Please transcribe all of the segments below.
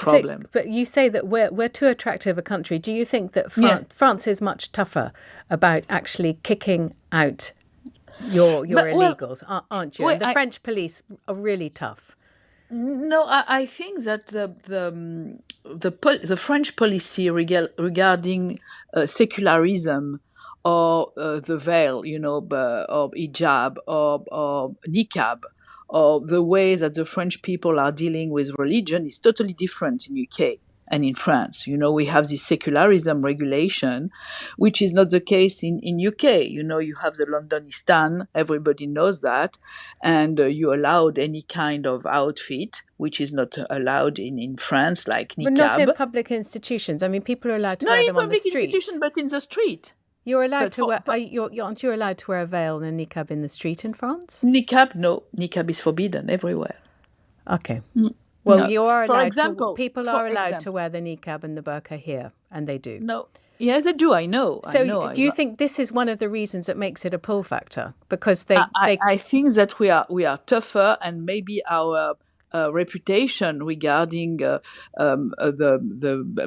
problem. But you say that we're too attractive a country. Do you think that France is much tougher about actually kicking out your illegals, aren't you? And the French police are really tough. No, I think that the French policy regarding secularism or the veil, or hijab or niqab, or the way that the French people are dealing with religion is totally different in UK and in France. We have this secularism regulation, which is not the case in UK. You have the Londonistan, everybody knows that, and you allowed any kind of outfit, which is not allowed in France, like niqab. But not in public institutions. I mean, people are allowed to wear them on the streets. Not in public institutions, but in the street. You're allowed to wear. Aren't you allowed to wear a veil and a niqab in the street in France? Niqab, no. Niqab is forbidden everywhere. Okay. Well, No. you are For allowed example- people for are allowed to example- wear the niqab and the burqa here, and they do. No. Yeah, they do. I know. So, do you think this is one of the reasons that makes it a pull factor? Because I think that we are tougher, and maybe our reputation regarding the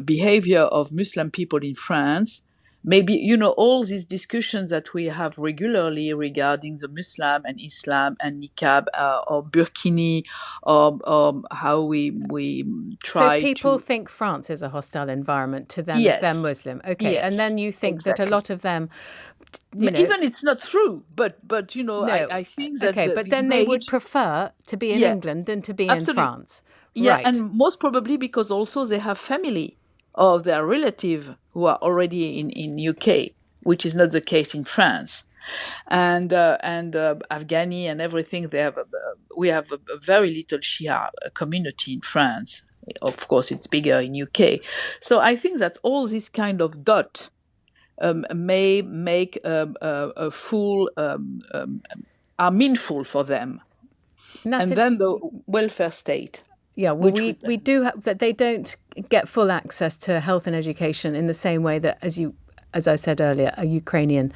behavior of Muslim people in France. Maybe, all these discussions that we have regularly regarding the Muslim and Islam and niqab or burkini or how we try to... So people think France is a hostile environment to them Yes. if they're Muslim. Okay, Yes, and then you think that a lot of them... Even it's not true, but I think that... Okay, but then they would prefer to be in England than to be in France. Yeah, Right. and most probably because also they have family or their relative who are already in UK, which is not the case in France. And Afghani and everything, we have a very little Shia community in France. Of course, it's bigger in UK. So I think that all this kind of dot may make a full are meaningful for them. And then the welfare state. Yeah, well, we do have that. They don't get full access to health and education in the same way that, as I said earlier, a Ukrainian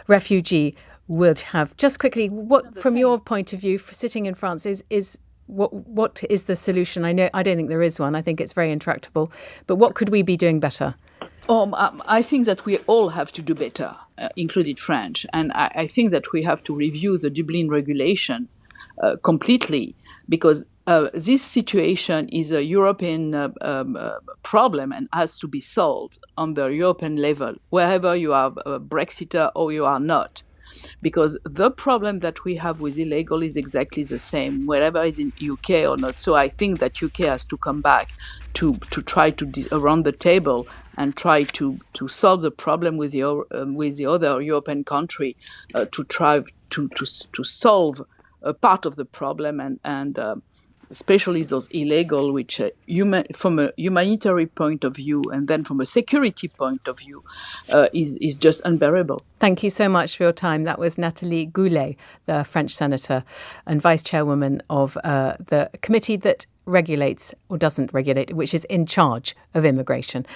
refugee would have. Just quickly, what from your point of view, for sitting in France, is what is the solution? I don't think there is one. I think it's very intractable. But what could we be doing better? I think that we all have to do better, including French, and I think that we have to review the Dublin regulation completely, because this situation is a European problem and has to be solved on the European level, wherever you are a Brexiter or you are not. Because the problem that we have with illegal is exactly the same, wherever it's in UK or not. So I think that UK has to come back to try to around the table and try to solve the problem with the other European country to try to solve a part of the problem and especially those illegal, which from a humanitarian point of view and then from a security point of view is just unbearable. Thank you so much for your time. That was Nathalie Goulet, the French senator and vice chairwoman of the committee that regulates or doesn't regulate, which is in charge of immigration.